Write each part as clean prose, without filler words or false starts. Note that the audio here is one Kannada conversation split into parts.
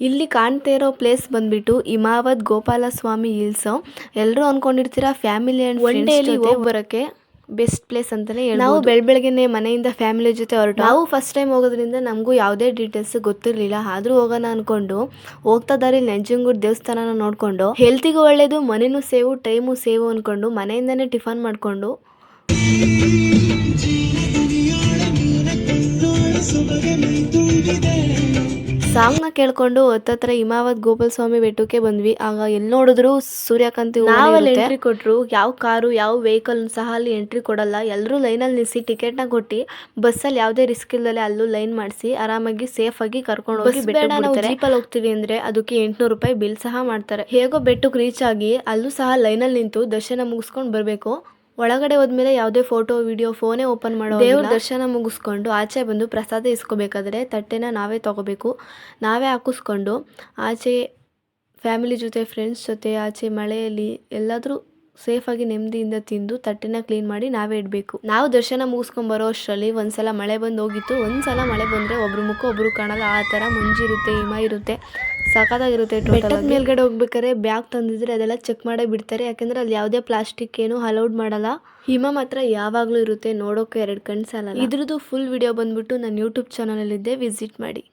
ಇಲ್ಲಿ ಕಾಣ್ತಾ ಇರೋ ಪ್ಲೇಸ್ ಬಂದ್ಬಿಟ್ಟು ಹಿಮಾವತ್ ಗೋಪಾಲಸ್ವಾಮಿ ಹಿಲ್ಸ್. ಎಲ್ಲರೂ ಅನ್ಕೊಂಡಿರ್ತೀರಾ ಫ್ಯಾಮಿಲಿ ಅಂಡ್ ಒನ್ ಡೇಲಿ ಹೋಗಿ ಬರೋಕ್ಕೆ ಬೆಸ್ಟ್ ಪ್ಲೇಸ್ ಅಂತಾನೆ ಹೇಳ್ಬೋದು. ನಾವು ಬೆಳಗ್ಗೆನೆ ಮನೆಯಿಂದ ಫ್ಯಾಮಿಲಿ ಜೊತೆ ಹೊರಟು ನಾವು ಫಸ್ಟ್ ಟೈಮ್ ಹೋಗೋದ್ರಿಂದ ನಮಗೂ ಯಾವುದೇ ಡೀಟೇಲ್ಸ್ ಗೊತ್ತಿರಲಿಲ್ಲ. ಆದ್ರೂ ಹೋಗೋಣ ಅನ್ಕೊಂಡು ಹೋಗ್ತಾ ದಾರಿ ನಂಜನಗೂಡು ದೇವಸ್ಥಾನನ ನೋಡ್ಕೊಂಡು ಹೆಲ್ತಿಗೂ ಒಳ್ಳೇದು, ಮನೇನು ಸೇವು, ಟೈಮು ಸೇವು ಅನ್ಕೊಂಡು ಮನೆಯಿಂದನೇ ಟಿಫನ್ ಮಾಡ್ಕೊಂಡು ಸಾಂಗ್ನ ಕೇಳ್ಕೊಂಡು ಹತ್ತತ್ರ ಹಿಮಾವತ್ ಗೋಪಾಲಸ್ವಾಮಿ ಬೆಟ್ಟಕ್ಕೆ ಬಂದ್ವಿ. ಆಗ ಎಲ್ಲಿ ನೋಡಿದ್ರು ಸೂರ್ಯಕಾಂತಿ ನಾವಲ್ಲಿ ಎಂಟ್ರಿ ಕೊಟ್ಟರು. ಯಾವ ಕಾರು ಯಾವ ವೆಹಿಕಲ್ ಸಹ ಅಲ್ಲಿ ಎಂಟ್ರಿ ಕೊಡಲ್ಲ. ಎಲ್ಲರೂ ಲೈನಲ್ಲಿ ನಿಲ್ಲಿಸಿ ಟಿಕೆಟ್ನ ಕೊಟ್ಟು ಬಸ್ಸಲ್ಲಿ ಯಾವುದೇ ರಿಸ್ಕ್ ಇಲ್ಲದೆ ಅಲ್ಲೂ ಲೈನ್ ಮಾಡಿಸಿ ಆರಾಮಾಗಿ ಸೇಫ್ ಆಗಿ ಕರ್ಕೊಂಡು ಹೋಗಿ ಬೆಟ್ಟಕ್ಕೆ ಜೀಪಲ್ಲಿ ಹೋಗ್ತೀವಿ ಅಂದ್ರೆ ಅದಕ್ಕೆ 800 ರೂಪಾಯಿ ಬಿಲ್ ಸಹ ಮಾಡ್ತಾರೆ. ಹೇಗೋ ಬೆಟ್ಟಕ್ಕೆ ರೀಚ್ ಆಗಿ ಅಲ್ಲೂ ಸಹ ಲೈನಲ್ಲಿ ನಿಂತು ದರ್ಶನ ಮುಗಿಸ್ಕೊಂಡು ಬರಬೇಕು. ಒಳಗಡೆ ಹೋದ್ಮೇಲೆ ಯಾವುದೇ ಫೋಟೋ ವಿಡಿಯೋ ಫೋನೇ ಓಪನ್ ಮಾಡೋ ದೇವ್ರ ದರ್ಶನ ಮುಗಿಸ್ಕೊಂಡು ಆಚೆ ಬಂದು ಪ್ರಸಾದ ಇಸ್ಕೋಬೇಕಾದ್ರೆ ತಟ್ಟೆನ ನಾವೇ ತಗೋಬೇಕು. ನಾವೇ ಹಾಕಿಸ್ಕೊಂಡು ಆಚೆ ಫ್ಯಾಮಿಲಿ ಜೊತೆ ಫ್ರೆಂಡ್ಸ್ ಜೊತೆ ಆಚೆ ಮಳೆಯಲ್ಲಿ ಎಲ್ಲಾದರೂ ಸೇಫಾಗಿ ನೆಮ್ಮದಿಯಿಂದ ತಿಂದು ತಟ್ಟೆನ ಕ್ಲೀನ್ ಮಾಡಿ ನಾವೇ ಇಡಬೇಕು. ನಾವು ದರ್ಶನ ಮುಗಿಸ್ಕೊಂಡು ಬರೋ ಅಷ್ಟರಲ್ಲಿ ಒಂದ್ಸಲ ಮಳೆ ಬಂದು ಹೋಗಿತ್ತು. ಒಂದ್ಸಲ ಮಳೆ ಬಂದರೆ ಒಬ್ರು ಮುಖ ಒಬ್ರು ಕಾಣಲ್ಲ, ಆ ಥರ ಮಂಜಿರುತ್ತೆ, ಹಿಮ ಇರುತ್ತೆ, ಸಖತ್ತಾಗಿರುತ್ತೆ. ಬೆಟ್ಟದ ಮೇಲ್ಗಡೆ ಹೋಗ್ಬೇಕಾದ್ರೆ ಬ್ಯಾಗ್ ತಂದಿದ್ರೆ ಅದೆಲ್ಲ ಚೆಕ್ ಮಾಡೇ ಬಿಡ್ತಾರೆ. ಯಾಕಂದ್ರೆ ಅಲ್ಲಿ ಯಾವುದೇ ಪ್ಲಾಸ್ಟಿಕ್ ಏನು ಅಲೌಡ್ ಮಾಡಲ್ಲ. ಹಿಮ ಮಾತ್ರ ಯಾವಾಗಲೂ ಇರುತ್ತೆ, ನೋಡೋಕೆ 2 ಕಣ್ಣು ಸಾಲಲ್ಲ. ಇದ್ರದ್ದು ಫುಲ್ ವಿಡಿಯೋ ಬಂದ್ಬಿಟ್ಟು ನನ್ನ ಯೂಟ್ಯೂಬ್ ಚಾನಲಲ್ಲಿದ್ದೆ, ವಿಸಿಟ್ ಮಾಡಿ.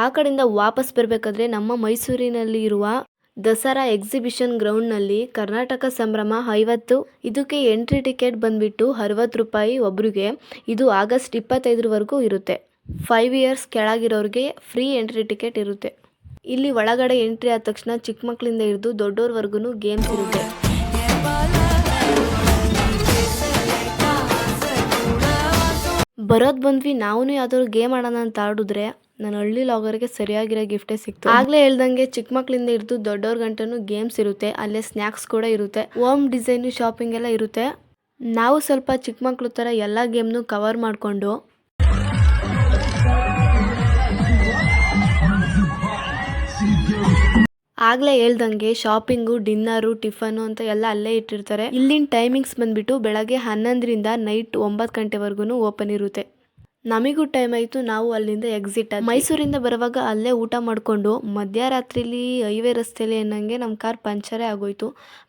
ಆ ಕಡೆಯಿಂದ ವಾಪಸ್ ಬರಬೇಕಾದ್ರೆ ನಮ್ಮ ಮೈಸೂರಿನಲ್ಲಿ ಇರುವ ದಸರಾ ಎಕ್ಸಿಬಿಷನ್ ಗ್ರೌಂಡ್ನಲ್ಲಿ ಕರ್ನಾಟಕ ಸಂಭ್ರಮ 50 ಇದಕ್ಕೆ ಎಂಟ್ರಿ ಟಿಕೆಟ್ ಬಂದ್ಬಿಟ್ಟು 60 ರೂಪಾಯಿ ಒಬ್ರಿಗೆ. ಇದು ಆಗಸ್ಟ್ 25ರವರೆಗೂ ಇರುತ್ತೆ. 5 ಇಯರ್ಸ್ ಕೆಳಗಿರೋರಿಗೆ ಫ್ರೀ ಎಂಟ್ರಿ ಟಿಕೆಟ್ ಇರುತ್ತೆ. ಇಲ್ಲಿ ಒಳಗಡೆ ಎಂಟ್ರಿ ಆದ ತಕ್ಷಣ ಚಿಕ್ಕ ಮಕ್ಕಳಿಂದ ಹಿಡಿದು ದೊಡ್ಡೋರ್ವರೆಗೂ ಗೇಮ್ಸ್ ಇರುತ್ತೆ. ಬರೋದು ಬಂದ್ವಿ, ನಾವು ಯಾವ್ದಾದ್ರು ಗೇಮ್ ಆಡೋಣ ಅಂತ ಆಡಿದ್ರೆ ನನ್ನ ಹಳ್ಳಿ ಲಾಗರ್ಗೆ ಸರಿಯಾಗಿರೋ ಗಿಫ್ಟೇ ಸಿಕ್ತು. ಆಗ್ಲೇ ಹೇಳ್ದಂಗೆ ಚಿಕ್ಕ ಮಕ್ಕಳಿಂದ ಹಿಡಿದು ದೊಡ್ಡವ್ರ ಗಂಟನೂ ಗೇಮ್ಸ್ ಇರುತ್ತೆ. ಅಲ್ಲೇ ಸ್ನ್ಯಾಕ್ಸ್ ಕೂಡ ಇರುತ್ತೆ. ಹೋಮ್ ಡಿಸೈನ್ ಶಾಪಿಂಗ್ ಎಲ್ಲ ಇರುತ್ತೆ. ನಾವು ಸ್ವಲ್ಪ ಚಿಕ್ಕ ಮಕ್ಳು ಥರ ಎಲ್ಲ ಗೇಮ್ನು ಕವರ್ ಮಾಡಿಕೊಂಡು ಆಗ್ಲೇ ಹೇಳ್ದಂಗೆ ಶಾಪಿಂಗು, ಡಿನ್ನರು, ಟಿಫನು ಅಂತ ಎಲ್ಲ ಅಲ್ಲೇ ಇಟ್ಟಿರ್ತಾರೆ. ಇಲ್ಲಿನ ಟೈಮಿಂಗ್ಸ್ ಬಂದ್ಬಿಟ್ಟು ಬೆಳಗ್ಗೆ 11ರಿಂದ ನೈಟ್ 9 ಗಂಟೆವರೆಗೂ ಓಪನ್ ಇರುತ್ತೆ. ನಮಗೂ ಟೈಮ್ ಆಯಿತು, ನಾವು ಅಲ್ಲಿಂದ ಎಕ್ಸಿಟ್ ಆಗಿ ಮೈಸೂರಿಂದ ಬರುವಾಗ ಅಲ್ಲೇ ಊಟ ಮಾಡಿಕೊಂಡು ಮಧ್ಯರಾತ್ರಿಲಿ ಹೈವೇ ರಸ್ತೆಯಲ್ಲಿ ಅನ್ನಂಗೆ ನಮ್ಮ ಕಾರ್ ಪಂಚರೇ ಆಗೋಯ್ತು.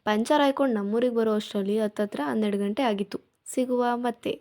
ಪಂಚರ್ ಹಾಕೊಂಡು ನಮ್ಮೂರಿಗೆ ಬರೋ ಅಷ್ಟರಲ್ಲಿ ಹತ್ತತ್ರ 12 ಗಂಟೆ ಆಗಿತ್ತು. ಸಿಗುವ ಮತ್ತೆ.